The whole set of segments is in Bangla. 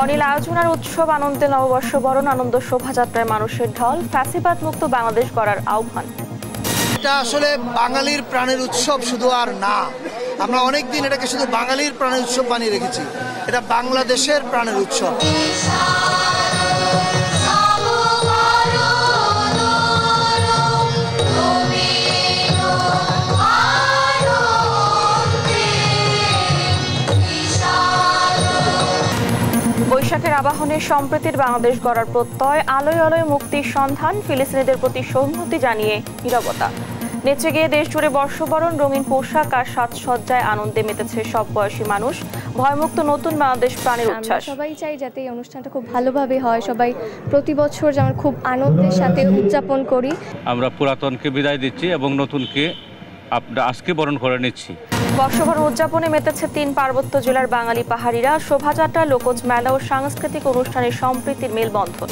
বর্ণিল আয়োজন আর উৎসব আনন্দে নববর্ষ বরণ আনন্দ শোভাযাত্রায় মানুষের ঢল, ফ্যাসিবাদ মুক্ত বাংলাদেশ গড়ার আহ্বান। এটা আসলে বাঙালির প্রাণের উৎসব শুধু আর না, আমরা অনেকদিন এটাকে শুধু বাঙালির প্রাণের উৎসব বানিয়ে রেখেছি। এটা বাংলাদেশের প্রাণের উৎসব। বৈশাখের আবাহনে সম্প্রীতির বাংলাদেশ গড়ার প্রত্যয়, আলোয় আলোয় মুক্তির সন্ধান, ফিলিস্তিনিদের প্রতি সংহতি জানিয়ে নীরবতা। নেচে গিয়ে দেশ জুড়ে বর্ষবরণ, রঙিন পোশাক আর সাজসজ্জায় আনন্দে মেতেছে সব বয়সী মানুষ। ভয়মুক্ত নতুন বাংলাদেশ প্রাণের উচ্ছ্বাস। সবাই চাই যাতে এই অনুষ্ঠানটা খুব ভালোভাবে হয়, সবাই প্রতি বছর যেমন খুব আনন্দের সাথে উদযাপন করি। আমরা পুরাতনকে বিদায় দিচ্ছি এবং নতুনকে আজকে বরণ করে নিচ্ছি। বর্ষবরণ উদযাপনে মেতেছে 3 পার্বত্য জেলার বাঙালি পাহাড়িরা। শোভাযাত্রা, লোকজ মেলা ও সাংস্কৃতিক অনুষ্ঠানের সম্প্রীতির মেলবন্ধন।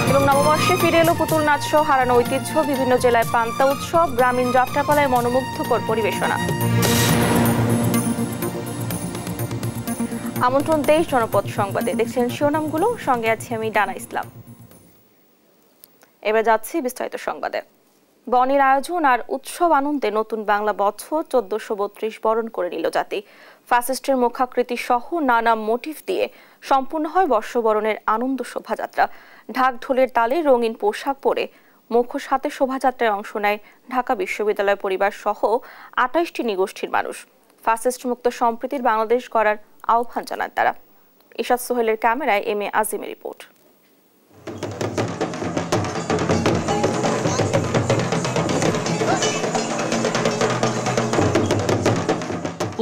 এবং নববর্ষে ফিরে এলো পুতুল নাচ সহ হারানো ঐতিহ্য। বিভিন্ন জেলায় পান্তা উৎসব, গ্রামীণ যাত্রাপালায় মনোমুগ্ধকর পরিবেশনা। আমন্ত্রণ দেশ জনপদ সংবাদে, দেখছেন শিরোনামগুলো, সঙ্গে আছি আমি ডানা ইসলাম। এবার যাচ্ছি বিস্তারিত সংবাদে। বর্ণিল আয়োজন আর উৎসব আনন্দে নতুন বাংলা বছর 1432 বরণ করে নিল জাতি। ফ্যাসিস্টের মুখাকৃতি সহ নানা মোটিভ দিয়ে সম্পূর্ণ হয় বর্ষবরণের আনন্দ শোভাযাত্রা। ঢাক ঢোলের তালে রঙিন পোশাক পরে মুখোশ হাতে শোভাযাত্রায় অংশ নেয় ঢাকা বিশ্ববিদ্যালয় পরিবার সহ 28টি নিগোষ্ঠীর মানুষ। ফ্যাসিস্ট মুক্ত সম্প্রীতির বাংলাদেশ গড়ার আহ্বান জানান তারা। ইশাদ সোহেলের ক্যামেরায় এম এ আজিমের রিপোর্ট।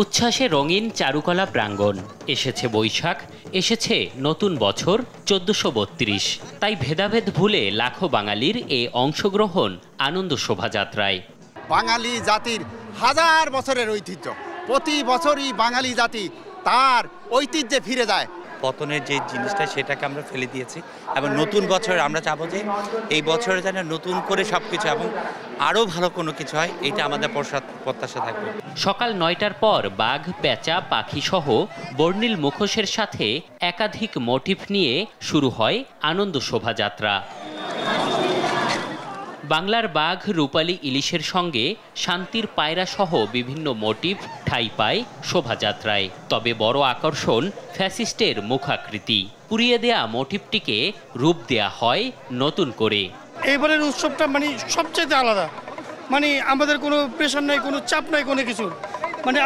উচ্ছ্বাসে রঙিন চারুকলা প্রাঙ্গণ। এসেছে বৈশাখ, এসেছে নতুন বছর 1432। তাই ভেদাভেদ ভুলে লাখো বাঙালির এই অংশগ্রহণ আনন্দ শোভাযাত্রায়। বাঙালি জাতির হাজার বছরের ঐতিহ্য, প্রতি বছরই বাঙালি জাতি তার ঐতিহ্যে ফিরে যায়। পতনের যে জিনিসটা সেটাকে আমরা ফেলে দিয়েছি এবং নতুন বছর আমরা চাবো যে এই বছরে যেন নতুন করে সব কিছু এবং আরও ভালো কোনো কিছু হয়, এটা আমাদের প্রত্যাশা থাকবে। সকাল 9টার পর বাঘ, পেঁচা, পাখি সহ বর্ণিল মুখোশের সাথে একাধিক মোটিভ নিয়ে শুরু হয় আনন্দ শোভাযাত্রা। বাংলার বাঘ, রূপালী ইলিশের সঙ্গে শান্তির পায়রা সহ বিভিন্ন মোটিভ ঠাঁই পায় শোভাযাত্রায়। তবে বড় আকর্ষণ ফ্যাসিস্টের মুখাকৃতি। পুড়িয়ে দেয়া মোটিভটিকে রূপ দেয়া হয় নতুন করে। এইবারের উৎসবটা সবচেয়ে আলাদা, আমাদের কোনো প্রেশার নাই, কোনো চাপ নাই, কোনো কিছু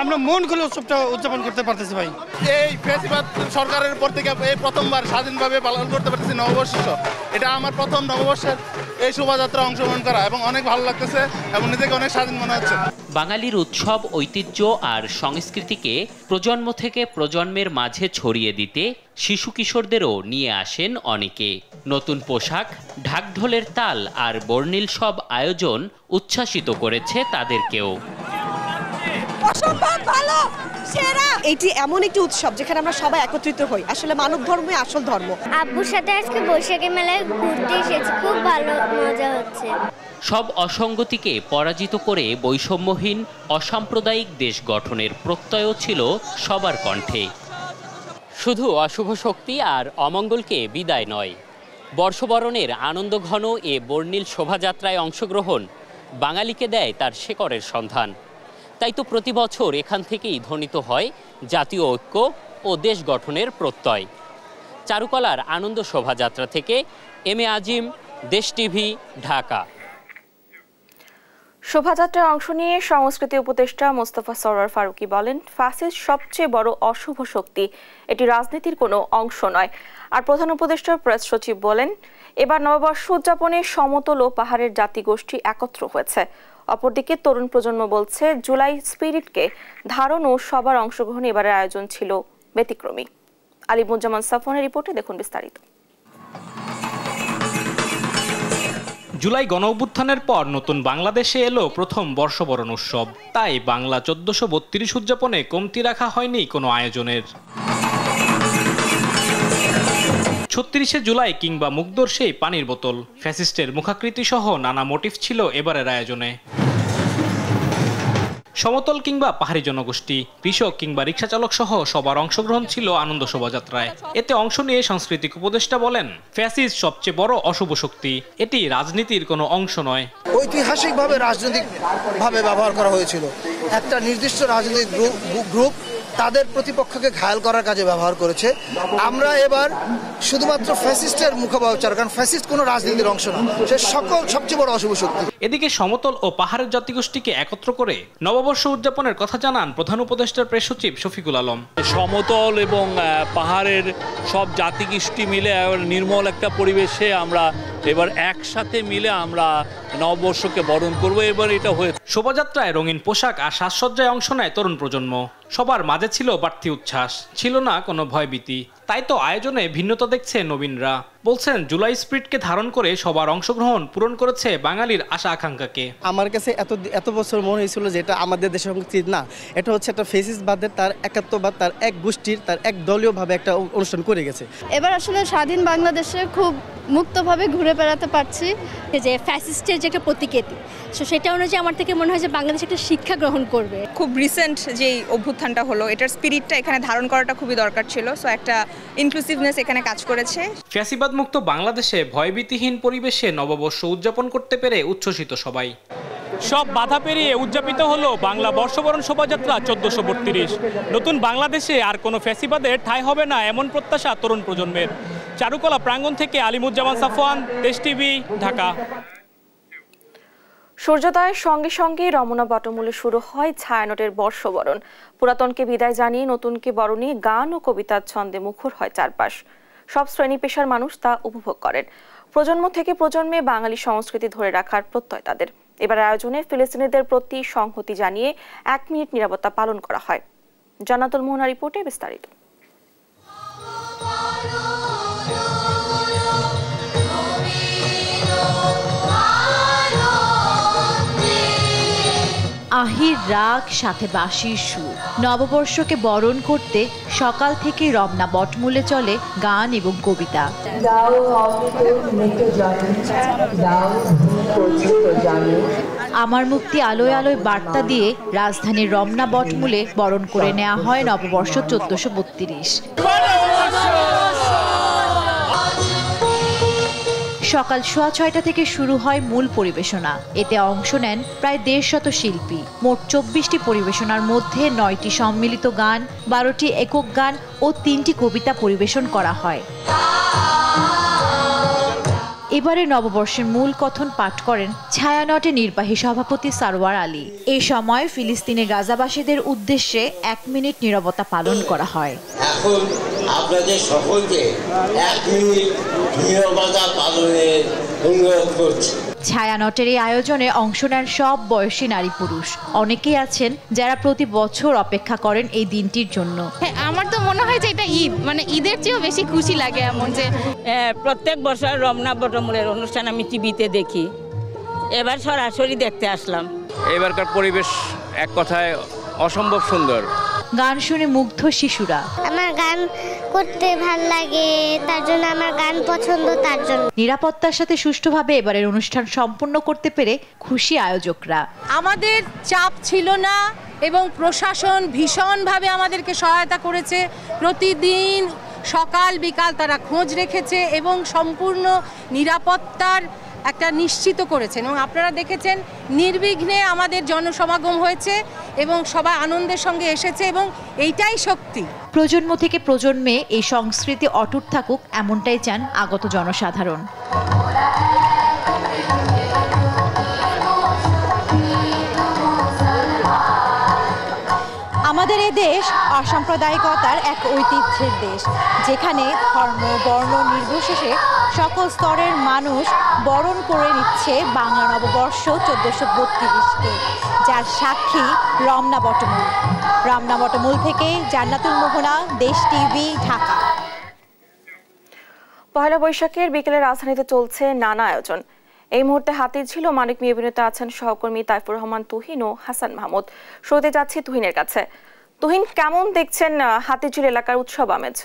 আমরা মন খুলে উৎসবটা উদযাপন করতে পারতেছি। ভাই, এই ফ্যাসিবাদ সরকারের পর থেকে এই প্রথমবার স্বাধীনভাবে পালন করতে পারতেছি নববর্ষ। এটা আমার প্রথম নববর্ষের এই শোভাযাত্রা অংশগ্রহণ করা এবং অনেক ভালো লাগতেছে এবং নিজেকে অনেক স্বাধীন মনে হচ্ছে। বাঙালির উৎসব, ঐতিহ্য আর সংস্কৃতিকে প্রজন্ম থেকে প্রজন্মের মাঝে ছড়িয়ে দিতে শিশু কিশোরদেরও নিয়ে আসেন অনেকে। নতুন পোশাক, ঢাকঢোলের তাল আর বর্ণিল সব আয়োজন উচ্ছ্বাসিত করেছে তাদেরকেও। এটি এমন একটি উৎসব যেখানে আমরা সবাই একত্রিত হই। আসলে মানব ধর্মই আসল ধর্ম। আব্বুর সাথে আজকে বৈশাখী মেলায় ঘুরতে এসেছি, খুব ভালো মজা হচ্ছে। সব অসঙ্গতিকে পরাজিত করে বৈষম্যহীন অসাম্প্রদায়িক দেশ গঠনের প্রত্যয়ও ছিল সবার কণ্ঠে। শুধু অশুভ শক্তি আর অমঙ্গলকে বিদায় নয়, বর্ষবরণের আনন্দঘন এ বর্ণিল শোভাযাত্রায় অংশগ্রহণ বাঙালিকে দেয় তার শেকড়ের সন্ধান। তাই তো প্রতি বছর এখান থেকেই ধ্বনিত হয় জাতীয় ঐক্য ও দেশ গঠনের প্রত্যয়। চারুকলার আনন্দ শোভাযাত্রা থেকে এম এ আজিম, দেশ টিভি, ঢাকা। শোভাযাত্রায় অংশ নিয়ে সংস্কৃতি উপদেষ্টা মোস্তফা সরোয়ার ফারুকী বলেন, ফ্যাসিস্ট সবচেয়ে বড় অশুভ শক্তি, এটি রাজনীতির কোনো অংশ নয়। আর প্রধান উপদেষ্টার প্রেস সচিব বলেন, এবার নববর্ষ উদযাপনে সমতল ও পাহাড়ের জাতিগোষ্ঠী একত্র হয়েছে। অপরদিকে তরুণ প্রজন্ম বলছে, জুলাই স্পিরিটকে ধারণ ও সবার অংশগ্রহণ এবারের আয়োজন ছিল ব্যতিক্রমী। আলিমুজ্জামান সাফনের রিপোর্টে দেখুন বিস্তারিত। জুলাই গণঅভ্যুত্থানের পর নতুন বাংলাদেশে এলো প্রথম বর্ষবরণ উৎসব। তাই বাংলা 1432 উদযাপনে কমতি রাখা হয়নি কোনো আয়োজনের। 36শে জুলাই কিংবা মুগ্ধর সেই পানির বোতল, ফ্যাসিস্টের মুখাকৃতি সহ নানা মোটিভ ছিল এবারের আয়োজনে। সমতল কিংবা পাহাড়ি জনগোষ্ঠী, কৃষক কিংবা রিক্সা চালক সহ সবার অংশগ্রহণ ছিল আনন্দ শোভাযাত্রায়। এতে অংশ নিয়ে সাংস্কৃতিক উপদেষ্টা বলেন, ফ্যাসিস্ট সবচেয়ে বড় অশুভ শক্তি, এটি রাজনীতির কোনো অংশ নয়। ঐতিহাসিকভাবে রাজনৈতিকভাবে ব্যবহার করা হয়েছিল। একটা নির্দিষ্ট রাজনৈতিক গ্রুপ তাদের প্রতিপক্ষকে ঘায়াল করার কাজে ব্যবহার করেছে। আমরা এবার শুধুমাত্র ফ্যাসিস্টের মুখোপাচার, কারণ ফ্যাসিস্ট কোনো রাজনীতির অংশ না, সে সবচেয়ে বড় অশুভ শক্তি। এদিকে সমতল ও পাহাড়ের জাতিগোষ্ঠীকে একত্র করে নববর্ষ উদযাপনের কথা জানান প্রধান উপদেষ্টার প্রেস সচিব শফিকুল আলম। সমতল এবং পাহাড়ের সব জাতিগোষ্ঠী মিলে নির্মল একটা পরিবেশে আমরা এবার একসাথে মিলে আমরা নববর্ষকে বরণ করব। এবার এটা হয়েছে। শোভাযাত্রায় রঙিন পোশাক আর সাজসজ্জায় অংশ নেয় তরুণ প্রজন্ম। সবার মাঝে ছিল বাড়তি উচ্ছ্বাস, ছিল না কোনো ভয়ভীতি। তাই তো আয়োজনে ভিন্নতা দেখছে নবীনরা। বলছেন, জুলাই স্পিরিটকে ধারণ করে সবার অংশগ্রহণ পূরণ করেছে বাঙালির আশা আকাঙ্ক্ষাকে। আমার কাছে এত বছর মনে হয়েছিল যে এটা আমাদের দেশের সংস্কৃতি না, এটা হচ্ছে একটা ফ্যাসিস্টবাদের তার একাত্মবাদ, তার এক গোষ্ঠীর, তার এক দলীয়ভাবে একটা অনুষ্ঠান করে গেছে। এবার আসলে স্বাধীন বাংলাদেশে খুব মুক্তভাবে ঘুরে বেড়াতে পারছি। যে ফ্যাসিস্টের যে একটা প্রতিকৃতি, সো সেটা অনুযায়ী আমার থেকে মনে হয় যে বাংলাদেশ একটা শিক্ষা গ্রহণ করবে। খুব রিসেন্ট যেই অভ্যুত্থানটা হলো, এটার স্পিরিটটা এখানে ধারণ করাটা খুবই দরকার ছিল। সো একটা ইনক্লুসিভনেস এখানে কাজ করেছে। ফ্যাসিবাদ মুক্ত বাংলাদেশে ভয়ভীতিহীন পরিবেশে নববর্ষ উদযাপন করতে পেরে উচ্ছ্বসিত সবাই। সব বাধা পেরিয়ে উদযাপিত হলো বাংলা বর্ষবরণ শোভাযাত্রা 1432। নতুন বাংলাদেশে আর কোনো ফ্যাসিবাদের ঠাঁই হবে না, এমন প্রত্যাশা তরুণ প্রজন্মের। চারুকলা প্রাঙ্গণ থেকে আলিমুজ্জামান সাফওয়ান, দেশ টিভি, ঢাকা। সূর্যোদয়ের সঙ্গে সঙ্গে রমনা বটমূলে শুরু হয় ছায়ানটের বর্ষবরণ। পুরাতনকে বিদায় জানিয়ে নতুনকে বরণে গান ও কবিতার ছন্দে মুখর হয় চারপাশ। সব শ্রেণী পেশার মানুষ তা উপভোগ করেন। প্রজন্ম থেকে প্রজন্মে বাঙালি সংস্কৃতি ধরে রাখার প্রত্যয় তাদের। এবার আয়োজনে ফিলিস্তিনিদের প্রতি সংহতি জানিয়ে 1 মিনিট নীরবতা পালন করা হয়। জান্নাতুল মোহনা রিপোর্টে বিস্তারিত। আহির রাগ, সাথে বাঁশির সুর। নববর্ষকে বরণ করতে সকাল থেকে রমনা বটমূলে চলে গান এবং কবিতা। আমার মুক্তি আলোয় আলোয় বার্তা দিয়ে রাজধানীর রমনা বটমূলে বরণ করে নেওয়া হয় নববর্ষ 1432। সকাল 6:30 থেকে শুরু হয় মূল পরিবেশনা। এতে অংশ নেন প্রায় 150 শিল্পী। মোট 24টি পরিবেশনার মধ্যে 9টি সম্মিলিত গান, 12টি একক গান ও 3টি কবিতা পরিবেশন করা হয়। এবারে নববর্ষের মূল কথন পাঠ করেন ছায়ানটের নির্বাহী সভাপতি সারওয়ার আলী। এ সময় ফিলিস্তিনের গাজাবাসীদের উদ্দেশ্যে 1 মিনিট নীরবতা পালন করা হয়। এখন আপনাদের সকলকে 1 মিনিট নীরবতা পালনের অনুরোধ করছি। ছায়ানটের এই আয়োজনে অংশ নেন সব বয়সী নারী পুরুষ। অনেকেই আছেন যারা প্রতি বছর অপেক্ষা করেন এই দিনটির জন্য। আমার তো মনে হয় যে এটা ঈদ, মানে ঈদের চেয়েও বেশি খুশি লাগে। এমন যে প্রত্যেক বছর রমনা বটমূলের অনুষ্ঠান আমি টিভিতে দেখি, এবার সরাসরি দেখতে আসলাম। এবারকার পরিবেশ এক কথায় অসম্ভব সুন্দর। গান শুনে মুগ্ধ শিশুরা। আমার গান করতে ভালো লাগে, তার জন্য আমার গান পছন্দ, তার জন্য। নিরাপত্তার সাথে সুষ্ঠুভাবে এবারের অনুষ্ঠান সম্পন্ন করতে পেরে খুশি আয়োজকরা। আমাদের চাপ ছিল না এবং প্রশাসন ভীষণভাবে আমাদেরকে সহায়তা করেছে। প্রতিদিন সকাল বিকাল তারা খোঁজ রেখেছে এবং সম্পূর্ণ নিরাপত্তার একটা নিশ্চিত করেছেন। এবং আপনারা দেখেছেন নির্বিঘ্নে আমাদের জনসমাগম হয়েছে এবং সবাই আনন্দের সঙ্গে এসেছে এবং এইটাই শক্তি। প্রজন্ম থেকে প্রজন্মে এই সংস্কৃতি অটুট থাকুক, এমনটাই চান আগত জনসাধারণ। আমাদের এই দেশ অসাম্প্রদায়িকতার এক ঐতিহ্যের দেশ, যেখানে ধর্ম বর্ণ নির্বিশেষে সকল স্তরের মানুষ বরণ করে নিচ্ছে বাংলা নববর্ষ 1432কে, যার সাক্ষী রমনা বটমূল। রমনা বটমূল থেকে জান্নাতুল মোহনা, দেশ টিভি, ঢাকা। পহেলা বৈশাখের বিকেলে রাজধানীতে চলছে নানা আয়োজন। এই মুহূর্তে হাতির ঝিল ও মানিক মিয়াবিনেতে আছেন সহকর্মী তাইফুর রহমান তুহিন ও হাসান মাহমুদ। শুরুতে যাচ্ছি তুহিনের কাছে। তুহিন, কেমন দেখছেন হাতির ঝিল এলাকার উৎসব আমেজ?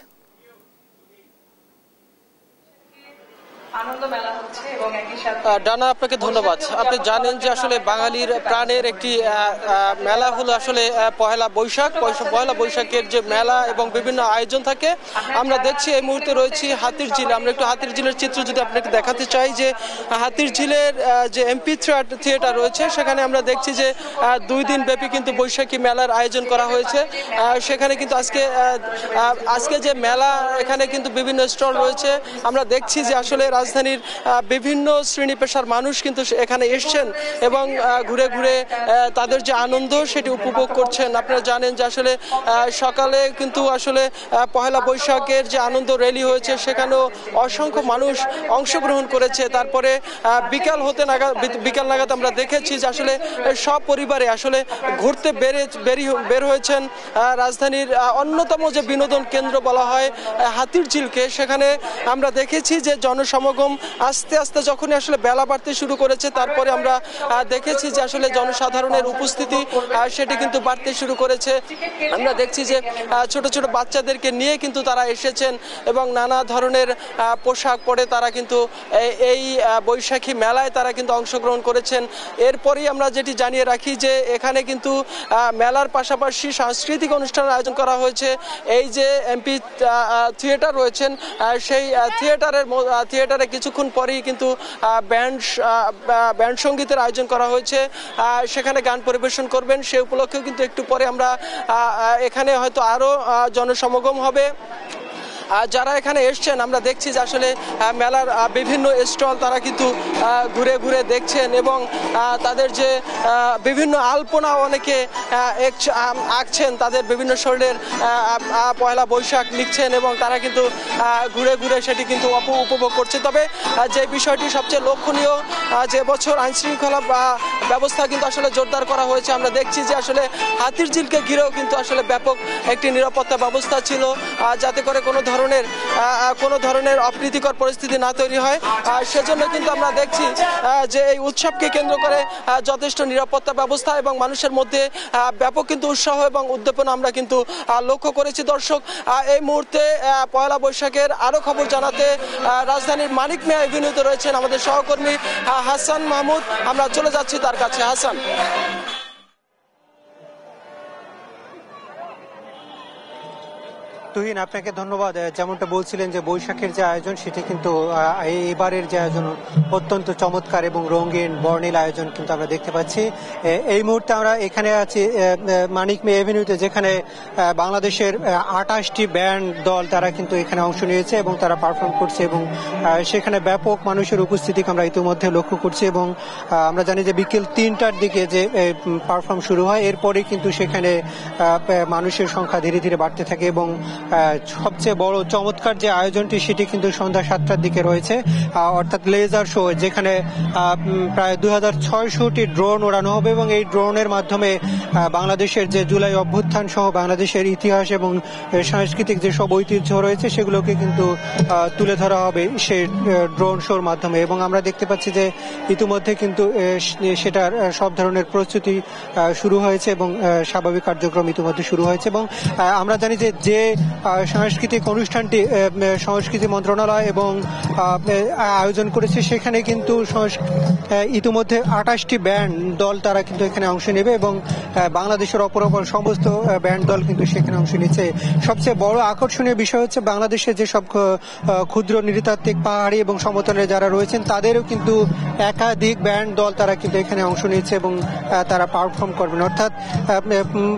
আনন্দ মেলা হচ্ছে এবং একই সাথে ডানা, আপনাকে ধন্যবাদ। আপনি জানেন যে আসলে বাঙালির প্রাণের একটি মেলা হলো আসলে পহেলা বৈশাখ। পহেলা বৈশাখের যে মেলা এবং বিভিন্ন আয়োজন থাকে, আমরা দেখছি এই মুহূর্তে রয়েছি হাতির ঝিলে। আমরা একটু হাতির ঝিলের চিত্র যদি আপনাকে দেখাতে চাই, যে হাতির ঝিলের যে এমপি থিয়েটার রয়েছে, সেখানে আমরা দেখছি যে 2 দিন ব্যাপী কিন্তু বৈশাখী মেলার আয়োজন করা হয়েছে। সেখানে কিন্তু আজকে যে মেলা, এখানে কিন্তু বিভিন্ন স্টল রয়েছে। আমরা দেখছি যে আসলে রাজধানীর বিভিন্ন শ্রেণী পেশার মানুষ কিন্তু এখানে এসছেন এবং ঘুরে ঘুরে তাদের যে আনন্দ সেটি উপভোগ করছেন। আপনারা জানেন যে আসলে সকালে কিন্তু আসলে পহেলা বৈশাখের যে আনন্দ র্যালি হয়েছে, সেখানেও অসংখ্য মানুষ অংশগ্রহণ করেছে। তারপরে বিকাল নাগাদ আমরা দেখেছি যে আসলে সব পরিবারে আসলে ঘুরতে বের হয়েছেন রাজধানীর অন্যতম যে বিনোদন কেন্দ্র বলা হয় হাতির ঝিলকে। সেখানে আমরা দেখেছি যে জনসমাগম আস্তে আস্তে যখনই আসলে বেলা বাড়তে শুরু করেছে, তারপরে আমরা দেখেছি যে আসলে জনসাধারণের উপস্থিতি সেটি কিন্তু বাড়তে শুরু করেছে। আমরা দেখছি যে ছোট ছোট বাচ্চাদেরকে নিয়ে কিন্তু তারা এসেছেন এবং নানা ধরনের পোশাক পরে তারা কিন্তু এই বৈশাখী মেলায় তারা কিন্তু অংশগ্রহণ করেছেন। এরপরেই আমরা যেটি জানিয়ে রাখি যে এখানে কিন্তু মেলার পাশাপাশি সাংস্কৃতিক অনুষ্ঠানের আয়োজন করা হয়েছে। এই যে এমপি থিয়েটার রয়েছেন, সেই থিয়েটারে কিছুক্ষণ পরেই কিন্তু ব্যান্ড সঙ্গীতের আয়োজন করা হয়েছে। সেখানে গান পরিবেশন করবেন। সে উপলক্ষেও কিন্তু একটু পরে আমরা এখানে হয়তো আরও জনসমাগম হবে। যারা এখানে এসছেন, আমরা দেখছি যে আসলে মেলার বিভিন্ন স্টল তারা কিন্তু ঘুরে ঘুরে দেখছেন এবং তাদের যে বিভিন্ন আলপনা অনেকে আঁকছেন, তাদের বিভিন্ন শরীরের পয়লা বৈশাখ লিখছেন এবং তারা কিন্তু ঘুরে ঘুরে সেটি কিন্তু উপভোগ করছে। তবে যে বিষয়টি সবচেয়ে লক্ষণীয়, যে বছর আইনশৃঙ্খলা ব্যবস্থা কিন্তু আসলে জোরদার করা হয়েছে। আমরা দেখছি যে আসলে হাতির ঝিলকে ঘিরেও কিন্তু আসলে ব্যাপক একটি নিরাপত্তা ব্যবস্থা ছিল, যাতে করে কোনো ধরনের অপ্রীতিকর পরিস্থিতি না তৈরি হয়। সেজন্য কিন্তু আমরা দেখছি যে এই উৎসবকে কেন্দ্র করে যথেষ্ট নিরাপত্তা ব্যবস্থা এবং মানুষের মধ্যে ব্যাপক কিন্তু উৎসাহ এবং উদ্দীপনা আমরা কিন্তু লক্ষ্য করেছি। দর্শক, এই মুহূর্তে পয়লা বৈশাখের আরো খবর জানাতে রাজধানীর মানিক মিয়া এভিনিউতে রয়েছেন আমাদের সহকর্মী হাসান মাহমুদ। আমরা চলে যাচ্ছি তার কাছে। হাসান। তুহিন, আপনাকে ধন্যবাদ। যেমনটা বলছিলেন যে বৈশাখের যে আয়োজন, সেটি কিন্তু এবারের যে আয়োজন অত্যন্ত চমৎকার এবং রঙিন বর্ণিল আয়োজন কিন্তু আমরা দেখতে পাচ্ছি। এই মুহূর্তে আমরা এখানে আছি মানিক মিয়া এভিনিউতে, যেখানে বাংলাদেশের 28টি ব্যান্ড দল তারা কিন্তু এখানে অংশ নিয়েছে এবং তারা পারফর্ম করছে এবং সেখানে ব্যাপক মানুষের উপস্থিতিকে আমরা ইতিমধ্যে লক্ষ্য করছি। এবং আমরা জানি যে বিকেল 3টার দিকে যে পারফর্ম শুরু হয়, এরপরে কিন্তু সেখানে মানুষের সংখ্যা ধীরে ধীরে বাড়তে থাকে এবং সবচেয়ে বড় চমৎকার যে আয়োজনটি সেটি কিন্তু সন্ধ্যা 7টার দিকে রয়েছে, অর্থাৎ লেজার শো, যেখানে প্রায় 2600টি ড্রোন ওড়ানো হবে এবং এই ড্রোনের মাধ্যমে বাংলাদেশের যে জুলাই অভ্যুত্থান সহ বাংলাদেশের ইতিহাস এবং সাংস্কৃতিক যেসব ঐতিহ্য রয়েছে সেগুলোকে কিন্তু তুলে ধরা হবে সেই ড্রোন শোর মাধ্যমে। এবং আমরা দেখতে পাচ্ছি যে ইতিমধ্যে কিন্তু সেটার সব ধরনের প্রস্তুতি শুরু হয়েছে এবং স্বাভাবিক কার্যক্রম ইতিমধ্যে শুরু হয়েছে। এবং আমরা জানি যে সাংস্কৃতিক অনুষ্ঠানটি সংস্কৃতি মন্ত্রণালয় এবং আয়োজন করেছে, সেখানে কিন্তু ইতিমধ্যে 28টি ব্যান্ড দল তারা কিন্তু এখানে অংশ নেবে এবং বাংলাদেশের অপর সমস্ত ব্যান্ড দল কিন্তু সেখানে অংশ নিচ্ছে। সবচেয়ে বড় আকর্ষণীয় বিষয় হচ্ছে বাংলাদেশের যেসব ক্ষুদ্র নৃতাত্ত্বিক পাহাড়ি এবং সমতলে যারা রয়েছেন, তাদেরও কিন্তু একাধিক ব্যান্ড দল তারা কিন্তু এখানে অংশ নিচ্ছে এবং তারা পারফর্ম করবেন। অর্থাৎ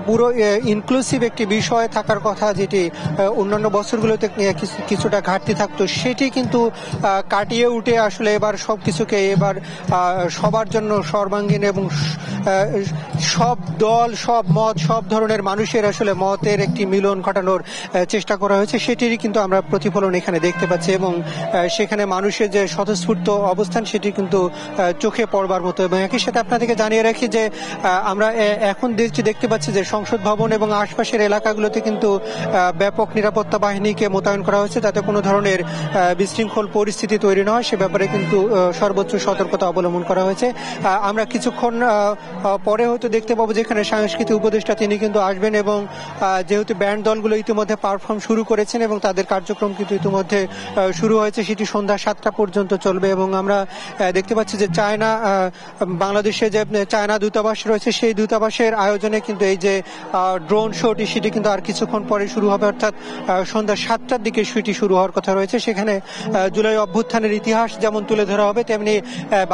পুরো ইনক্লুসিভ একটি বিষয় থাকার কথা, যেটি অন্যান্য বছরগুলোতে কিছুটা ঘাটতি থাকতো, সেটি কিন্তু কাটিয়ে উঠে আসলে এবার সবকিছুকে এবার সবার জন্য সর্বাঙ্গীন এবং সব দল, সব মত, সব ধরনের মানুষের আসলে মতের একটি মিলন ঘটানোর চেষ্টা করা হয়েছে, সেটিরই কিন্তু আমরা প্রতিফলন এখানে দেখতে পাচ্ছি। এবং সেখানে মানুষের যে স্বতঃস্ফূর্ত অবস্থান সেটি কিন্তু চোখে পড়বার মতো। এবং একই সাথে আপনাদেরকে জানিয়ে রাখি যে আমরা এখন দেখতে পাচ্ছি যে সংসদ ভবন এবং আশপাশের এলাকাগুলোতে কিন্তু ব্যাপক ব্যাপক নিরাপত্তা বাহিনীকে মোতায়েন করা হয়েছে যাতে কোনো ধরনের বিশৃঙ্খল পরিস্থিতি তৈরি না হয় সে ব্যাপারে কিন্তু সর্বোচ্চ সতর্কতা অবলম্বন করা হয়েছে। আমরা কিছুক্ষণ পরে হয়তো দেখতে পাবো যেখানে সাংস্কৃতিক উপদেষ্টা তিনি কিন্তু আসবেন এবং যেহেতু ব্যান্ড দলগুলো ইতিমধ্যে পারফর্ম শুরু করেছেন এবং তাদের কার্যক্রম কিন্তু ইতিমধ্যে শুরু হয়েছে, সেটি সন্ধ্যা 7টা পর্যন্ত চলবে। এবং আমরা দেখতে পাচ্ছি যে বাংলাদেশে যে চায়না দূতাবাস রয়েছে সেই দূতাবাসের আয়োজনে কিন্তু এই যে ড্রোন শোটি সেটি কিন্তু আর কিছুক্ষণ পরে শুরু হবে, অর্থাৎ সন্ধ্যা 7টার দিকে সেটি শুরু হওয়ার কথা রয়েছে। সেখানে জুলাই অভ্যুত্থানের ইতিহাস যেমন তুলে ধরা হবে তেমনি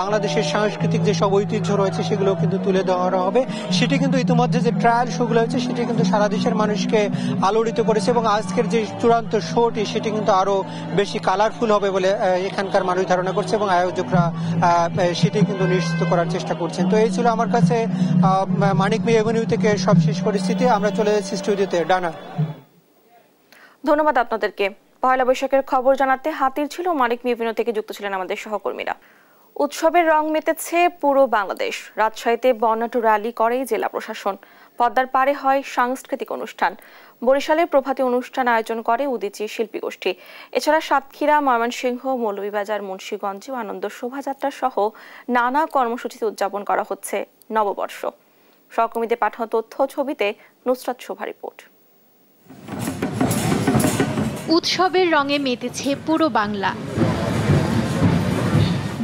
বাংলাদেশের সাংস্কৃতিক যে সব ঐতিহ্য রয়েছে সেগুলো কিন্তু তুলে ধরা হবে। সেটি কিন্তু ইতিমধ্যে যে ট্রায়াল শোগুলো হয়েছে সেটি কিন্তু সারা দেশের মানুষকে আলোড়িত করেছে এবং আজকের যে চূড়ান্ত শোটি সেটি কিন্তু আরো বেশি কালারফুল হবে বলে এখানকার মানুষ ধারণা করছে এবং আয়োজকরা সেটি কিন্তু নিশ্চিত করার চেষ্টা করছেন। তো এই ছিল আমার কাছে মানিক মিয়া এভিনিউ থেকে সবশেষ পরিস্থিতি। আমরা চলে যাচ্ছি স্টুডিওতে। ডানা, ধন্যবাদ আপনাদেরকে। পয়লা বৈশাখের খবর জানাতে হাতির ছিল মানিক মিয়া এভিনিউ থেকে যুক্ত ছিলেন আমাদের সহকর্মীরা। উৎসবের রং মেতেছে পুরো বাংলাদেশ। রাজশাহীতে বর্ণাঢ্য র্যালি করে জেলা প্রশাসন। পদ্মার পারে হয় সাংস্কৃতিক অনুষ্ঠান। বরিশালে প্রভাতী অনুষ্ঠান আয়োজন করে উদীচী শিল্পী গোষ্ঠী। এছাড়া সাতক্ষীরা, ময়মনসিংহ, মৌলভীবাজার, মুন্সিগঞ্জে আনন্দ শোভাযাত্রা সহ নানা কর্মসূচিতে উদযাপন করা হচ্ছে নববর্ষ। সহকর্মীদের পাঠানো তথ্য ছবিতে নুসরাত শোভা রিপোর্ট। উৎসবের রঙে মেতেছে পুরো বাংলা।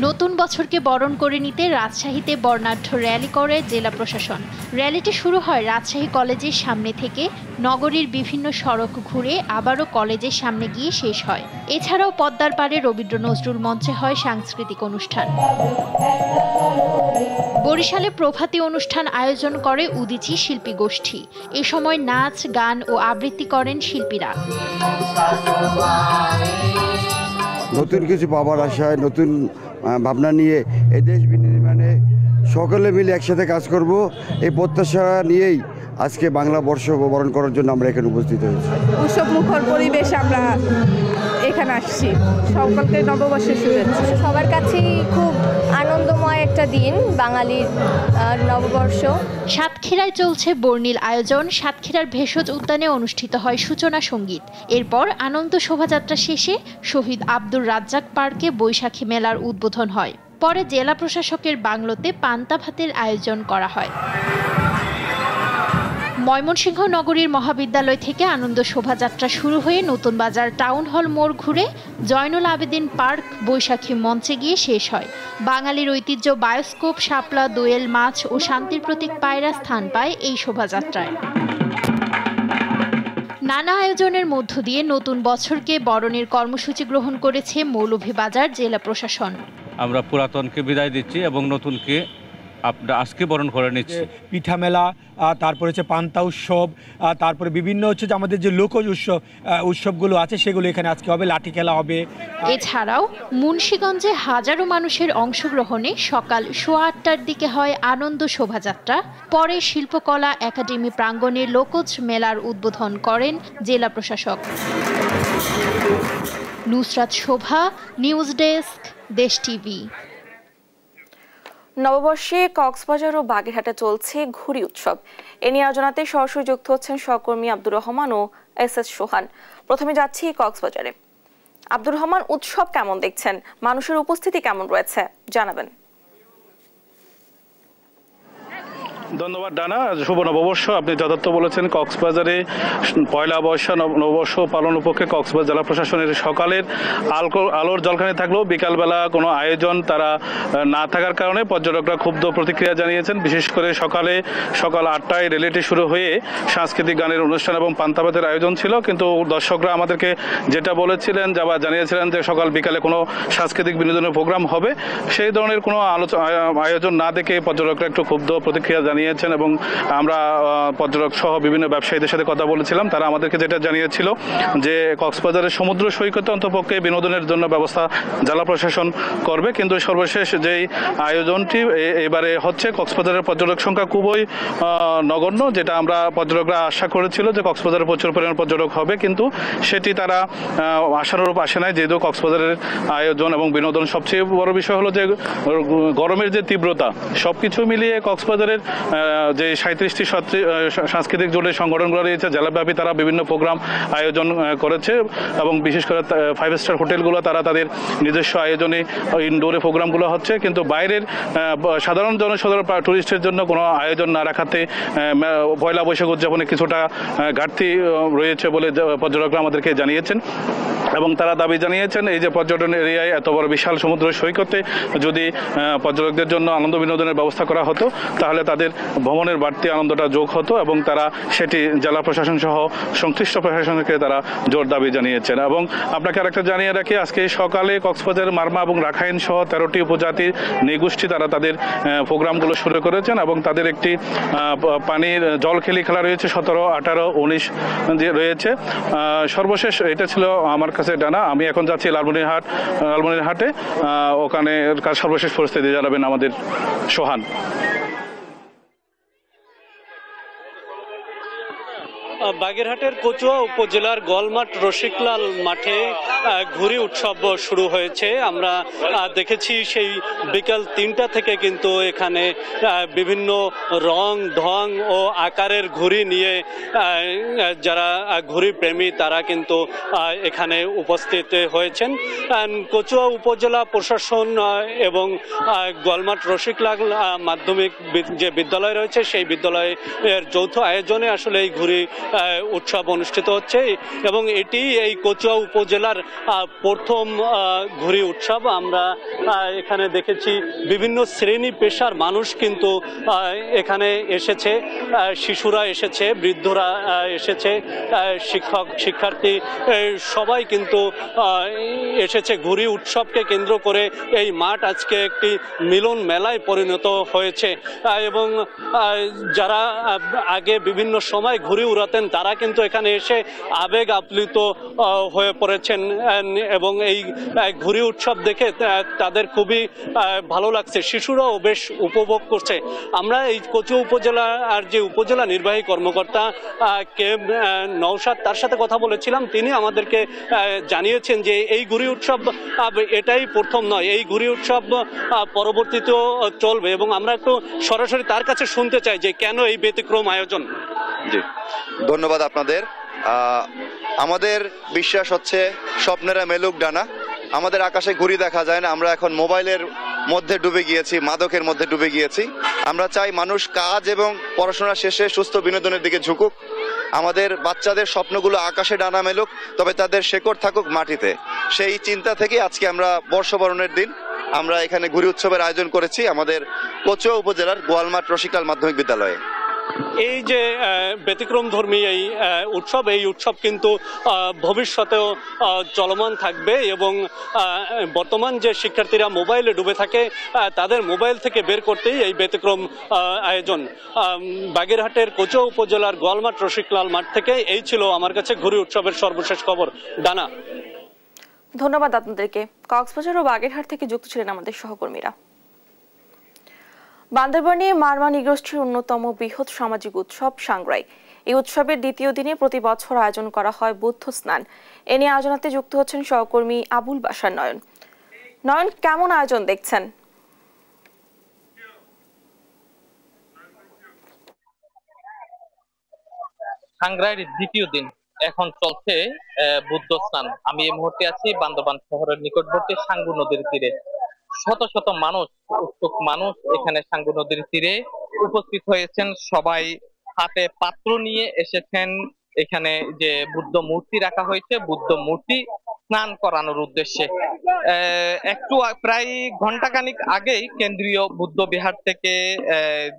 নতুন বছরকে বরণ করে নিতে রাজশাহীতে বর্ণাঢ্য র্যালি করে জেলা প্রশাসন। র্যালিটি শুরু হয় রাজশাহী কলেজের সামনে থেকে, নগরীর বিভিন্ন সড়ক ঘুরে আবারও কলেজের সামনে গিয়ে শেষ হয়। এছাড়াও পদ্মার পাড়ে রবীন্দ্র নজরুল মঞ্চে হয় সাংস্কৃতিক অনুষ্ঠান। বরিশালে প্রভাতী অনুষ্ঠান আয়োজন করে উদীচী শিল্পী গোষ্ঠী। এ সময় নাচ, গান ও আবৃত্তি করেন শিল্পীরা। নতুন কিছু পাবার আশায়, নতুন ভাবনা নিয়ে এই দেশ বিনির্মাণে সকলে মিলে একসাথে কাজ করব এই প্রত্যাশা নিয়েই আজকে বাংলা বর্ষ বরণ করার জন্য আমরা এখানে উপস্থিত হয়েছি। উৎসব মুখর পরিবেশে আমরা এখানে আসছি। সকলকে নববর্ষের শুভেচ্ছা। সবার কাছেই খুব আনন্দময় একটা দিন বাঙালির নববর্ষ। সাতক্ষীরায় চলছে বর্ণিল আয়োজন। সাতক্ষীরার ভেষজ উদ্যানে অনুষ্ঠিত হয় সূচনা সঙ্গীত। এরপর আনন্দ শোভাযাত্রা শেষে শহীদ আব্দুর রাজ্জাক পার্কে বৈশাখী মেলার উদ্বোধন হয়। পরে জেলা প্রশাসকের বাংলোতে পান্তা ভাতের আয়োজন করা হয়। ময়মনসিংহ নগরীর মহাবিদ্যালয় থেকে আনন্দ শোভাযাত্রা শুরু হয়ে নতুন বাজার টাউন হল মোড় ঘুরে জয়নুল আবেদিন পার্ক বৈশাখী মঞ্চে গিয়ে শেষ হয়। বাঙালির ঐতিহ্য বায়োস্কোপ, শাপলা, দোয়েল মাছ ও শান্তির প্রতীক পায়রা স্থান পায় এই শোভাযাত্রায়। নানা আয়োজনের মধ্য দিয়ে নতুন বছরকে বরণের কর্মসূচি গ্রহণ করেছে মৌলভীবাজার জেলা প্রশাসন। আমরা পুরাতনকে বিদায় দিচ্ছি এবং নতুনকে আজকে বরণ করে নিচ্ছি। পিঠা মেলা, তারপরে হচ্ছে পান্তা উৎসব, তারপরে বিভিন্ন হচ্ছে যে আমাদের যে লোক উৎসবগুলো আছে সেগুলো এখানে আজকে হবে। লাঠি খেলা হবে। এছাড়াও মুন্সিগঞ্জে হাজারো মানুষের অংশগ্রহণে সকাল 8:15টার দিকে হয় আনন্দ শোভাযাত্রা। পরে শিল্পকলা একাডেমি প্রাঙ্গণে লোকজ মেলার উদ্বোধন করেন জেলা প্রশাসক। নুসরাত শোভা, নিউজ ডেস্ক, দেশ টিভি। নববর্ষে কক্সবাজার ও বাগেরহাটে চলছে ঘুড়ি উৎসব। এ নিয়ে আলোচনাতে সরাসরি যুক্ত হচ্ছেন সহকর্মী আব্দুর রহমান ও এস সোহান। প্রথমে যাচ্ছি কক্সবাজারে। আব্দুর রহমান, উৎসব কেমন দেখছেন? মানুষের উপস্থিতি কেমন রয়েছে জানাবেন। ধন্যবাদ ডানা। শুভ নববর্ষ। আপনি যথার্থ বলেছেন। কক্সবাজারে পয়লা বৈশাখ নববর্ষ পালন উপলক্ষে কক্সবাজার জেলা প্রশাসনের সকালের আলোর জলখানি থাকলেও বিকালবেলা কোনো আয়োজন তারা না থাকার কারণে পর্যটকরা ক্ষুব্ধ প্রতিক্রিয়া জানিয়েছেন। বিশেষ করে সকাল 8টায় র্যালিটি শুরু হয়ে সাংস্কৃতিক গানের অনুষ্ঠান এবং পান্তাভাতের আয়োজন ছিল, কিন্তু দর্শকরা আমাদেরকে যেটা বলেছিলেন বা জানিয়েছিলেন যে সকাল বিকালে কোনো সাংস্কৃতিক বিনোদনের প্রোগ্রাম হবে, সেই ধরনের কোনো আয়োজন না দেখে পর্যটকরা একটু ক্ষুব্ধ প্রতিক্রিয়া জানিয়েছেন। এবং আমরা পর্যটক সহ বিভিন্ন ব্যবসায়ীদের সাথে কথা বলেছিলাম। তারা আমাদেরকে যেটা জানিয়েছিল যে কক্সবাজারের সমুদ্র সৈকতে অন্তপক্ষে বিনোদনের জন্য ব্যবস্থা জেলা প্রশাসন করবে, কিন্তু সর্বশেষ যেই আয়োজনটি এবারে হচ্ছে কক্সবাজারের পর্যটক সংখ্যা খুবই নগণ্য, যেটা আমরা পর্যটকরা আশা করেছিল যে কক্সবাজারে প্রচুর পরিমাণ পর্যটক হবে, কিন্তু সেটি তারা আশানুরূপ আসে নাই। যেহেতু কক্সবাজারের আয়োজন এবং বিনোদন, সবচেয়ে বড় বিষয় হলো যে গরমের যে তীব্রতা, সবকিছু মিলিয়ে কক্সবাজারের যে 37টি সাংস্কৃতিক জোটের সংগঠনগুলো রয়েছে জেলাব্যাপী তারা বিভিন্ন প্রোগ্রাম আয়োজন করেছে এবং বিশেষ করে 5 স্টার হোটেলগুলো তারা তাদের নিজস্ব আয়োজনে ইনডোরে প্রোগ্রামগুলো হচ্ছে, কিন্তু বাইরের সাধারণ জনসাধারণ টুরিস্টের জন্য কোনো আয়োজন না রাখাতে পয়লা বৈশাখ উদযাপনে কিছুটা ঘাটতি রয়েছে বলে পর্যটকরা আমাদেরকে জানিয়েছেন এবং তারা দাবি জানিয়েছেন এই যে পর্যটন এরিয়ায় এত বড় বিশাল সমুদ্র সৈকতে যদি পর্যটকদের জন্য আনন্দ বিনোদনের ব্যবস্থা করা হতো তাহলে তাদের ভ্রমণের বাড়তি আনন্দটা যোগ হতো এবং তারা সেটি জেলা প্রশাসন সহ সংশ্লিষ্ট প্রশাসনকে তারা জোর দাবি জানিয়েছেন। এবং আপনাকে আরেকটা জানিয়ে রাখি, আজকে সকালে কক্সবাজার, মারমা এবং রাখাইন সহ 13টি উপজাতি নৃগোষ্ঠী তারা তাদের প্রোগ্রামগুলো শুরু করেছেন এবং তাদের একটি পানির জল খেলা রয়েছে 17, 18, 19 রয়েছে। সর্বশেষ এটা ছিল আমার কাছে ডানা। আমি এখন যাচ্ছি লালমনিরহাটে, ওখানে সর্বশেষ পরিস্থিতি জানাবেন আমাদের সোহান। বাগেরহাটের কচুয়া উপজেলার গোয়ালমাঠ রসিকলাল মাঠে ঘুড়ি উৎসব শুরু হয়েছে। আমরা দেখেছি সেই বিকাল 3টা থেকে কিন্তু এখানে বিভিন্ন রং ঢং ও আকারের ঘুড়ি নিয়ে যারা ঘুড়ি প্রেমী তারা কিন্তু এখানে উপস্থিত হয়েছেন। কচুয়া উপজেলা প্রশাসন এবং গোয়ালমাঠ রসিকলাল মাধ্যমিক যে বিদ্যালয় রয়েছে সেই বিদ্যালয়ের যৌথ আয়োজনে আসলে এই ঘুড়ি উৎসব অনুষ্ঠিত হচ্ছে এবং এটি এই কচুয়া উপজেলার প্রথম ঘুড়ি উৎসব। আমরা এখানে দেখেছি বিভিন্ন শ্রেণী পেশার মানুষ কিন্তু এখানে এসেছে, শিশুরা এসেছে, বৃদ্ধরা এসেছে, শিক্ষক শিক্ষার্থী সবাই কিন্তু এসেছে। ঘুড়ি উৎসবকে কেন্দ্র করে এই মাঠ আজকে একটি মিলন মেলায় পরিণত হয়েছে এবং যারা আগে বিভিন্ন সময় ঘুড়ি উড়াতেন তারা কিন্তু এখানে এসে আবেগ আপ্লুত হয়ে পড়েছেন এবং এই ঘুড়ি উৎসব দেখে তাদের খুবই ভালো লাগছে, শিশুরাও বেশ উপভোগ করছে। আমরা এই কচুয়া উপজেলা আর যে উপজেলা নির্বাহী কর্মকর্তা কে নওশাদ তার সাথে কথা বলেছিলাম, তিনি আমাদেরকে জানিয়েছেন যে এই ঘুড়ি উৎসব এটাই প্রথম নয়, এই ঘুড়ি উৎসব পরবর্তীতেও চলবে এবং আমরা একটু সরাসরি তার কাছে শুনতে চাই যে কেন এই ব্যতিক্রম আয়োজন। জি, ধন্যবাদ আপনাদের। আমাদের বিশ্বাস হচ্ছে স্বপ্নেরা মেলুক ডানা। আমাদের আকাশে ঘুড়ি দেখা যায় না, আমরা এখন মোবাইলের মধ্যে ডুবে গিয়েছি, মাদকের মধ্যে ডুবে গিয়েছি। আমরা চাই মানুষ কাজ এবং পড়াশোনা শেষে সুস্থ বিনোদনের দিকে ঝুঁকুক। আমাদের বাচ্চাদের স্বপ্নগুলো আকাশে ডানা মেলুক, তবে তাদের শেকড় থাকুক মাটিতে। সেই চিন্তা থেকে আজকে আমরা বর্ষবরণের দিন আমরা এখানে ঘুড়ি উৎসবের আয়োজন করেছি আমাদের কচুয়া উপজেলার গোয়ালমাঠ রসিকলাল মাধ্যমিক বিদ্যালয়ে। এই যে ব্যতিক্রমধর্মী এই উৎসব কিন্তু ভবিষ্যতেও চলমান থাকবে এবং বর্তমান যে শিক্ষার্থীরা মোবাইলে ডুবে থাকে তাদের মোবাইল থেকে বের করতেই এই ব্যতিক্রম আয়োজন। বাগেরহাটের কচুয়া উপজেলার গোয়ালমাঠ রসিকলাল মাঠ থেকে এই ছিল আমার কাছে ঘুড়ি উৎসবের সর্বশেষ খবর। ডানা, ধন্যবাদ আপনাদেরকে। কক্সবাজার ও বাগেরহাট থেকে যুক্ত ছিলেন আমাদের সহকর্মীরা। বান্দরবানে মারমা নৃগোষ্ঠীর অন্যতম বৃহৎ সামাজিক উৎসব সাংগ্রাই। এই উৎসবের দ্বিতীয় দিনে প্রতি বছর আয়োজন করা হয় বুদ্ধ স্নান। এ নিয়ে আয়োজনাতে যুক্ত হচ্ছেন সহকর্মী আবুল বাশার নয়ন। নয়ন, কেমন আয়োজন দেখছেন? সাংগ্রাইয়ের দ্বিতীয় দিন এখন চলছে বুদ্ধ স্নান। আমি এই মুহূর্তে আছি বান্দরবান শহরের নিকটবর্তী সাঙ্গু নদীর তীরে। শত শত মানুষ, উৎসুক মানুষ এখানে সাঙ্গু নদীর তীরে উপস্থিত হয়েছেন। সবাই হাতে পাত্র নিয়ে এসেছেন। এখানে যে বুদ্ধ মূর্তি রাখা হয়েছে, বুদ্ধ মূর্তি স্নান করানোর উদ্দেশ্যে। একটু প্রায় ঘন্টাখানিক আগেই কেন্দ্রীয় বুদ্ধ বিহার থেকে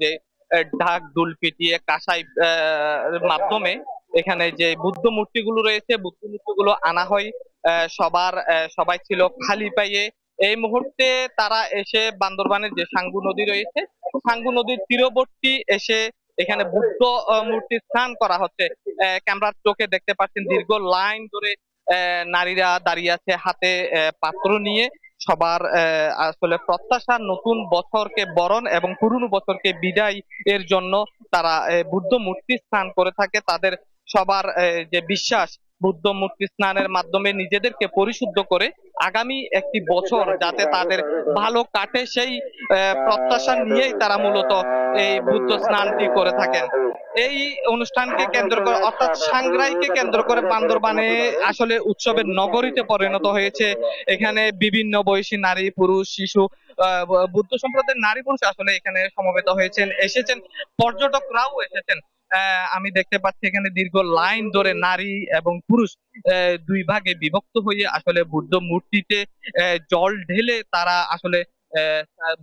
যে ঢাক দুল পিটিয়ে কাঁসাই মাধ্যমে এখানে যে বুদ্ধ মূর্তিগুলো রয়েছে, বুদ্ধ মূর্তিগুলো আনা হয়। সবাই ছিল খালি পায়ে। এই মুহূর্তে তারা এসে বান্দরবানের যে সাঙ্গু নদী রয়েছে, সাঙ্গু নদীর তীরবর্তী এসে এখানে বুদ্ধ মূর্তি স্নান করা হচ্ছে। ক্যামেরার চোখে দেখতে পাচ্ছেন দীর্ঘ লাইন ধরে নারীরা দাঁড়িয়ে আছে হাতে পাত্র নিয়ে। সবার আসলে প্রত্যাশা নতুন বছরকে বরণ এবং পুরনো বছরকে বিদায় এর জন্য তারা বুদ্ধ মূর্তি স্নান করে থাকে। তাদের সবার যে বিশ্বাস বুদ্ধ মূর্তি স্নানের মাধ্যমে নিজেদেরকে পরিশুদ্ধ করে আগামী একটি বছর যাতে তাদের ভালো কাটে সেই প্রত্যাশা নিয়েই তারা মূলত এই বুদ্ধ স্নানটি করে থাকেন। এই অনুষ্ঠানকে কেন্দ্র করে অর্থাৎ সাংগ্রাইকে কেন্দ্র করে বান্দরবানে আসলে উৎসবের নগরীতে পরিণত হয়েছে। এখানে বিভিন্ন বয়সী নারী, পুরুষ, শিশু, বুদ্ধ সম্প্রদায়ের নারী পুরুষ আসলে এখানে সমবেত হয়েছেন, এসেছেন, পর্যটকরাও এসেছেন। আমি দেখতে পাচ্ছি এখানে দীর্ঘ লাইন ধরে নারী এবং পুরুষ দুই ভাগে বিভক্ত হয়ে আসলে বুদ্ধ মূর্তিতে জল ঢেলে তারা আসলে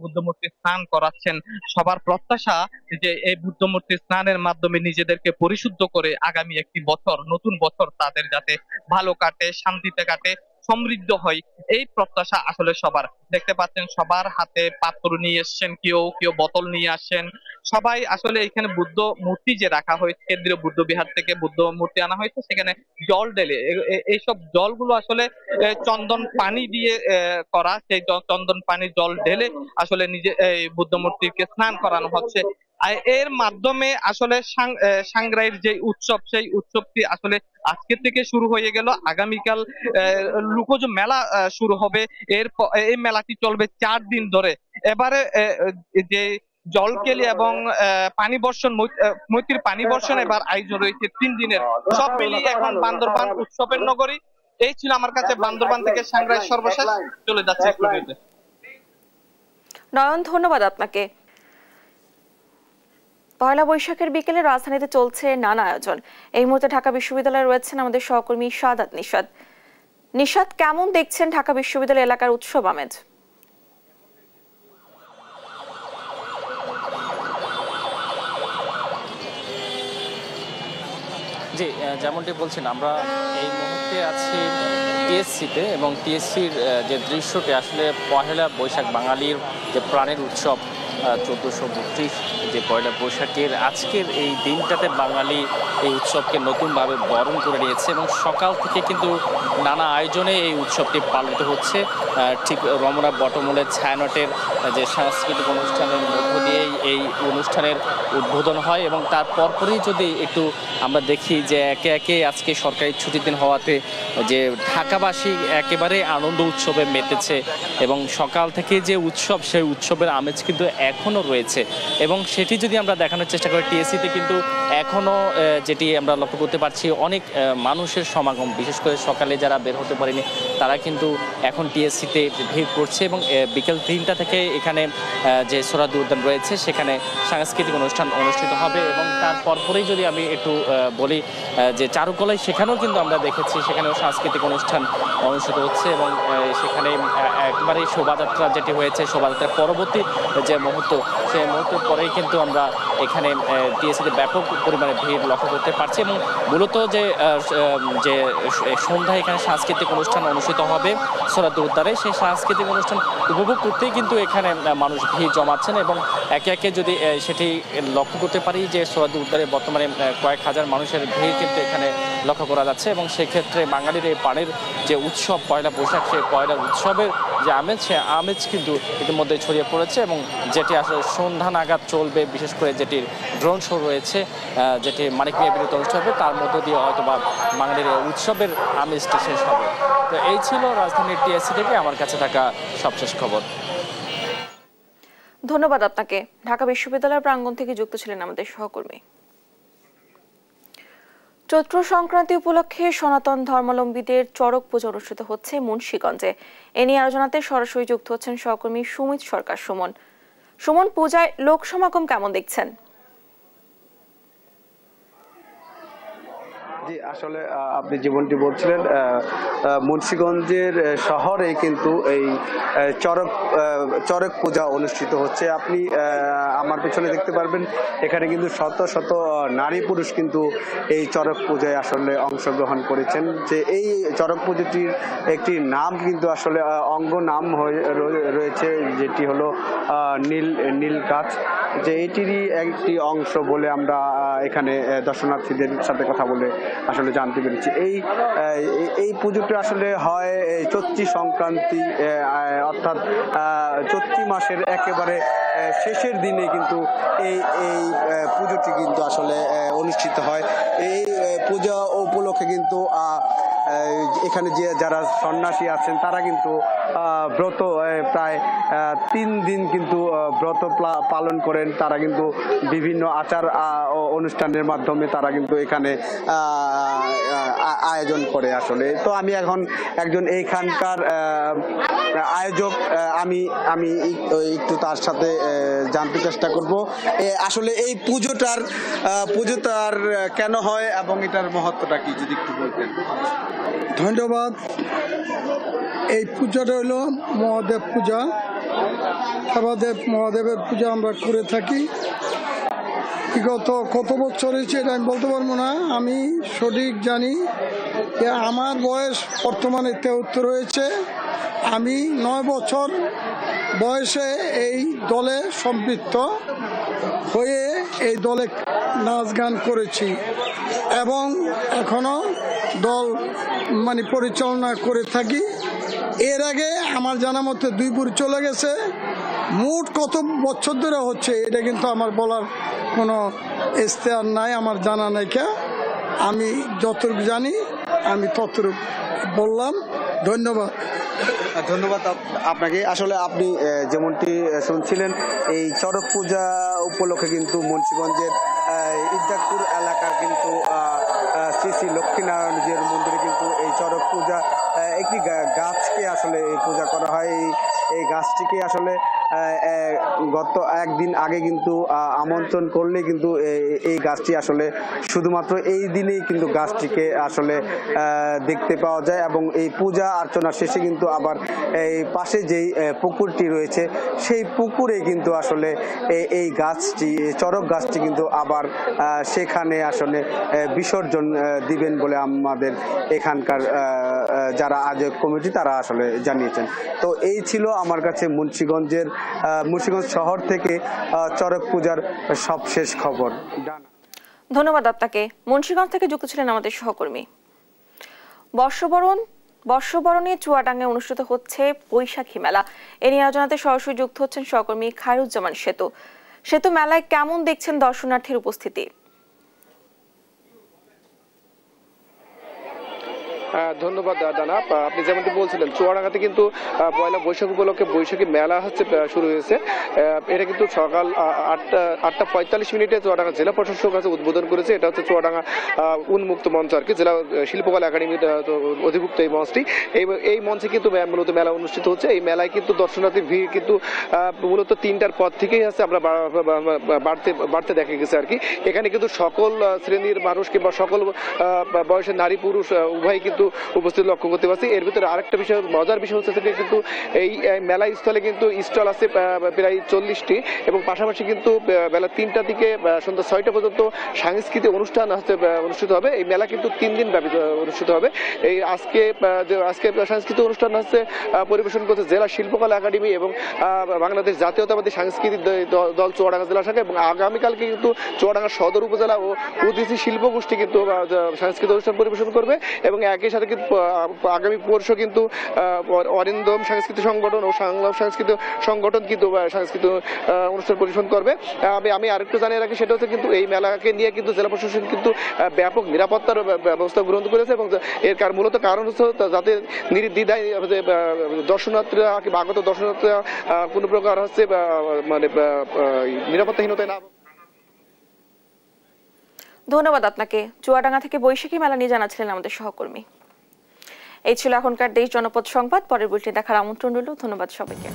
বুদ্ধ মূর্তি স্নান করাচ্ছেন। সবার প্রত্যাশা যে এই বুদ্ধ মূর্তি স্নানের মাধ্যমে নিজেদেরকে পরিশুদ্ধ করে আগামী একটি বছর, নতুন বছর তাদের যাতে ভালো কাটে, শান্তিতে কাটে, সমৃদ্ধ হয়, এই প্রত্যাশা আসলে সবার। দেখতে পাচ্ছেন সবার হাতে পাত্র নিয়ে এসছেন, কেউ কেউ বোতল নিয়ে আসছেন। সবাই আসলে এখানে বুদ্ধ মূর্তি যে রাখা হয়েছে, কেন্দ্রীয় বুদ্ধ বিহার থেকে বুদ্ধ মূর্তি আনা হয়েছে, সেখানে জল ঢেলে এইসব জলগুলো আসলে চন্দন পানি দিয়ে করা, সেই চন্দন পানি জল ঢেলে আসলে নিজে এই বুদ্ধ মূর্তিকে স্নান করানো হচ্ছে। এর মাধ্যমে আসলে সাংগ্রাইয়ের যে উৎসব, সেই উৎসবটি আসলে আজকে থেকে শুরু হয়ে গেল। আগামীকাল লুকোজ মেলা শুরু হবে। এই মেলাটি চলবে 4 দিন ধরে। এবারে যে জলকেলি এবং পানি বর্ষণ, মৈত্রীর পানি বর্ষণ এবার আয়োজন রয়েছে 3 দিনের। সব মিলিয়ে এখন বান্দরবান উৎসবের নগরী। এই ছিল আমার কাছে বান্দরবান থেকে সাংগ্রাই সর্বশেষ। চলে যাচ্ছে স্টুডিওতে। নয়ন, ধন্যবাদ আপনাকে। পয়লা বৈশাখের বিকেলে রাজধানীতে চলছে নানা আয়োজন। এই মুহূর্তে ঢাকা বিশ্ববিদ্যালয়ে রয়েছেন আমাদের সহকর্মী সাদাত নিশাত। নিশাত, কেমন দেখছেন ঢাকা বিশ্ববিদ্যালয় এলাকার উৎসব আমেজ? জি, যেমনটি বলছেন, আমরা এই মুহূর্তে আছি টিএসসিতে এবং টিএসসির যে দৃশ্যটি আসলে পহেলা বৈশাখ বাঙালির যে প্রাণের উৎসব 1432 যে পয়লা বৈশাখের আজকের এই দিনটাতে বাঙালি এই উৎসবকে নতুনভাবে বরণ করে নিয়েছে এবং সকাল থেকে কিন্তু নানা আয়োজনে এই উৎসবটি পালিত হচ্ছে। ঠিক রমনা বটমূলের ছায়ানটের যে সাংস্কৃতিক অনুষ্ঠানের মধ্য দিয়েই এই অনুষ্ঠানের উদ্বোধন হয় এবং তার পরপরই যদি একটু আমরা দেখি যে একে একে আজকে সরকারি ছুটির দিন হওয়াতে যে ঢাকাবাসী একেবারে আনন্দ উৎসবে মেতেছে এবং সকাল থেকে যে উৎসব, সেই উৎসবের আমেজ কিন্তু এখনও রয়েছে এবং সেটি যদি আমরা দেখানোর চেষ্টা করি, টিএসসিতে কিন্তু এখনও যেটি আমরা লক্ষ্য করতে পারছি অনেক মানুষের সমাগম, বিশেষ করে সকালে যারা বের হতে পারেনি তারা কিন্তু এখন টিএসসিতে ভিড় করছে এবং বিকেল 3টা থেকে এখানে যে সোহরাওয়ার্দী উদ্যান রয়েছে সেখানে সাংস্কৃতিক অনুষ্ঠান অনুষ্ঠিত হবে এবং তার পরপরেই যদি আমি একটু বলি যে চারুকলায় সেখানেও কিন্তু আমরা দেখেছি সেখানেও সাংস্কৃতিক অনুষ্ঠান অনুষ্ঠিত হচ্ছে এবং সেখানে একবারেই শোভাযাত্রা যেটি হয়েছে, শোভাযাত্রার পরবর্তী যে মুহূর্ত, সেই মুহূর্তের পরেই কিন্তু আমরা এখানে টিএসসিতে ব্যাপক পরিমাণে ভিড় লক্ষ্য করতে পারছি এবং মূলত যে সন্ধ্যায় এখানে সাংস্কৃতিক অনুষ্ঠান অনুষ্ঠিত হবে সোহরাওয়ার্দী উদ্যানে, সেই সাংস্কৃতিক অনুষ্ঠান উপভোগ করতেই কিন্তু এখানে মানুষ ভিড় জমাচ্ছেন এবং একে একে যদি সেটি লক্ষ্য করতে পারি যে সোহরাওয়ার্দী উদ্যানে বর্তমানে কয়েক হাজার মানুষের ভিড় কিন্তু এখানে লক্ষ্য করা যাচ্ছে এবং সেক্ষেত্রে বাঙালির এই প্রাণের যে উৎসব পয়লা বৈশাখ, সেই পয়লা উৎসবের যে আমেজ, সে আমেজ কিন্তু ইতিমধ্যে ছড়িয়ে পড়েছে এবং যেটি আসলে সন্ধ্যা নাগাদ চলবে, বিশেষ করে যেটির ড্রোন শো রয়েছে, যেটি মানিক মিয়া বিরুদ্ধে অনুষ্ঠান হবে, তার মধ্য দিয়ে হয়তো বা বাঙালির উৎসবের আমেজটা শেষ হবে। তো এই ছিল রাজধানীর টিএসসি থেকে আমার কাছে থাকা সবশেষ খবর। ধন্যবাদ আপনাকে। ঢাকা বিশ্ববিদ্যালয়ের প্রাঙ্গণ থেকে যুক্ত ছিলেন আমাদের সহকর্মী। চৈত্র সংক্রান্তি উপলক্ষে সনাতন ধর্মাবলম্বীদের চড়ক পুজো অনুষ্ঠিত হচ্ছে মুন্সিগঞ্জে। এ নিয়ে আলোচনাতে সরাসরি যুক্ত হচ্ছেন সহকর্মী সুমিত সরকার। সুমন, পূজায় লোক সমাগম কেমন দেখছেন? জি, আসলে আপনি যেমনটি বলছিলেন, মুন্সিগঞ্জের শহরে কিন্তু এই চড়ক পূজা অনুষ্ঠিত হচ্ছে। আপনি আমার পেছনে দেখতে পারবেন, এখানে কিন্তু শত শত নারী পুরুষ কিন্তু এই চড়ক পূজায় আসলে অংশগ্রহণ করেছেন। যে এই চড়ক পুজোটির একটি নাম কিন্তু আসলে অঙ্গ নাম রয়েছে, যেটি হলো নীল গাছ, যে এটিরই একটি অংশ বলে আমরা এখানে দর্শনার্থীদের সাথে কথা বলে আসলে জানতে পেরেছি। এই পুজোটা আসলে হয় চৈত্রী সংক্রান্তি, অর্থাৎ চৈত্রী মাসের একেবারে শেষের দিনে কিন্তু এই পুজোটি কিন্তু আসলে অনুষ্ঠিত হয়। এই পূজা উপলক্ষে উপলক্ষে কিন্তু এখানে যে যারা সন্ন্যাসী আছেন তারা কিন্তু ব্রত প্রায় 3 দিন কিন্তু ব্রত পালন করেন। তারা কিন্তু বিভিন্ন আচার অনুষ্ঠানের মাধ্যমে তারা কিন্তু এখানে আয়োজন করে আসলে। তো আমি এখন একজন এইখানকার আয়োজক, আমি একটু তার সাথে জানতে চেষ্টা করব আসলে এই পুজোটার কেন হয় এবং এটার মহত্বটা কি যদি একটু বলতেন। ধন্যবাদ। এই পূজাটা হলো মহাদেব পূজা। মহাদেবের পূজা আমরা করে থাকি। বিগত কত বছর হয়েছে এটা আমি বলতে পারবো না, আমি সঠিক জানি যে আমার বয়স বর্তমানে 73 হয়েছে। আমি 9 বছর বয়সে এই দলে সম্পৃক্ত হয়ে এই দলে নাচ গান করেছি এবং এখনো দল পরিচালনা করে থাকি। এর আগে আমার জানা মতে 2 বুড়ি চলে গেছে। মোট কত বছর ধরে হচ্ছে এটা কিন্তু আমার বলার কোনো ইশতেহার নাই, আমার জানা নাই। আমি যতটুকু জানি আমি ততটুকু বললাম। ধন্যবাদ। ধন্যবাদ আপনাকে। আসলে আপনি যেমনটি শুনছিলেন এই চড়ক পূজা উপলক্ষে কিন্তু মুন্সিগঞ্জের ইদ্দাকপুর এলাকার কিন্তু শ্রী শ্রী লক্ষ্মীনারায়ণজির মন্দিরে কিন্তু এই চড়ক পূজা একটি গাছকে আসলে পূজা করা হয়। এই গাছটিকে আসলে গত একদিন আগে কিন্তু আমন্ত্রণ করলে কিন্তু এই গাছটি আসলে শুধুমাত্র এই দিনেই কিন্তু গাছটিকে আসলে দেখতে পাওয়া যায় এবং এই পূজা অর্চনা শেষে কিন্তু আবার এই পাশে যেই পুকুরটি রয়েছে সেই পুকুরে কিন্তু আসলে এই গাছটি চড়ক গাছটি কিন্তু আবার সেখানে আসলে বিসর্জন দিবেন বলে আমাদের এখানকার যারা আয়োজক কমিটি তারা আসলে জানিয়েছেন। তো এই ছিল আমার কাছে মুন্সিগঞ্জ শহর থেকে চড়ক পূজার সবশেষ খবর। ধন্যবাদ আপনাকে। মুন্সিগঞ্জ থেকে যুক্ত ছিলেন আমাদের সহকর্মী। বর্ষবরণে চুয়াডাঙ্গায় অনুষ্ঠিত হচ্ছে বৈশাখী মেলা। এ নিয়ে আলোচনাতে সরাসরি যুক্ত হচ্ছেন সহকর্মী খায়রুজ্জামান সেতু। মেলায় কেমন দেখছেন দর্শনার্থীর উপস্থিতি? ধন্যবাদ দানা। আপনি যেমনটি বলছিলেন চুয়াডাঙ্গাতে কিন্তু পয়লা বৈশাখ উপলক্ষে বৈশাখী মেলা শুরু হয়েছে। এটা কিন্তু সকাল 8:45 চুয়াডাঙ্গা জেলা প্রশাসক কাছে উদ্বোধন করেছে। এটা হচ্ছে চুয়াডাঙ্গা উন্মুক্ত মঞ্চ আর কি, জেলা শিল্পকলা একাডেমির অধিভুক্ত এই মঞ্চটি। এই মঞ্চে কিন্তু মূলত মেলা অনুষ্ঠিত হচ্ছে। এই মেলায় কিন্তু দর্শনার্থীর ভিড় কিন্তু মূলত 3টার পর থেকেই আমরা বাড়তে দেখা গেছে আর কি। এখানে কিন্তু সকল শ্রেণীর মানুষ কিংবা সকল বয়সের নারী পুরুষ উভয় কিন্তু উপস্থিত লক্ষ্য করতে পারছি। এর ভিতরে আরেকটা বিষয়, মজার বিষয় হচ্ছে কিন্তু এই মেলা স্থলে কিন্তু স্টল আছে প্রায় 40টি এবং পাশাপাশি কিন্তু বেলা 3টা থেকে সন্ধ্যা 6টা পর্যন্ত সাংস্কৃতিক অনুষ্ঠান অনুষ্ঠিত হবে। এই মেলা কিন্তু 3 দিন ব্যাপী অনুষ্ঠিত হবে। এই আজকে সাংস্কৃতিক অনুষ্ঠান পরিবেশন করছে জেলা শিল্পকলা একাডেমি এবং বাংলাদেশ জাতীয়তাবাদী সাংস্কৃতিক দল চুয়াডাঙ্গা জেলা শাখা এবং আগামীকালকে কিন্তু চুয়াডাঙ্গা সদর উপজেলা ও উদীচী শিল্প গোষ্ঠী কিন্তু সাংস্কৃতিক অনুষ্ঠান পরিবেশন করবে এবং একই সাথে কিন্তু আগামী পরশু কিন্তু অরিন্দম সাংস্কৃতিক সংগঠন ও সংগ্রাম সাংস্কৃতিক সংগঠন কিন্তু সাংস্কৃতিক অনুষ্ঠান পরিবেশন করবে। আমি আরেকটু জানিয়ে রাখি, সেটা হচ্ছে কিন্তু এই মেলাকে নিয়ে কিন্তু জেলা প্রশাসন কিন্তু ব্যাপক নিরাপত্তার ব্যবস্থা গ্রহণ করেছে এবং এর মূলত কারণ হচ্ছে যাতে নির্দ্বিধায় দর্শনার্থীরা কিংবা আগত দর্শনার্থীরা কোনো প্রকার নিরাপত্তাহীনতায় না। ধন্যবাদ আপনাকে। চুয়াডাঙ্গা থেকে বৈশাখী মেলা নিয়ে জানাচ্ছিলেন আমাদের সহকর্মী। এই ছিল এখনকার দেশ জনপদ সংবাদ। পরের বুলেটিন দেখার আমন্ত্রণ রইল। ধন্যবাদ সবাইকে।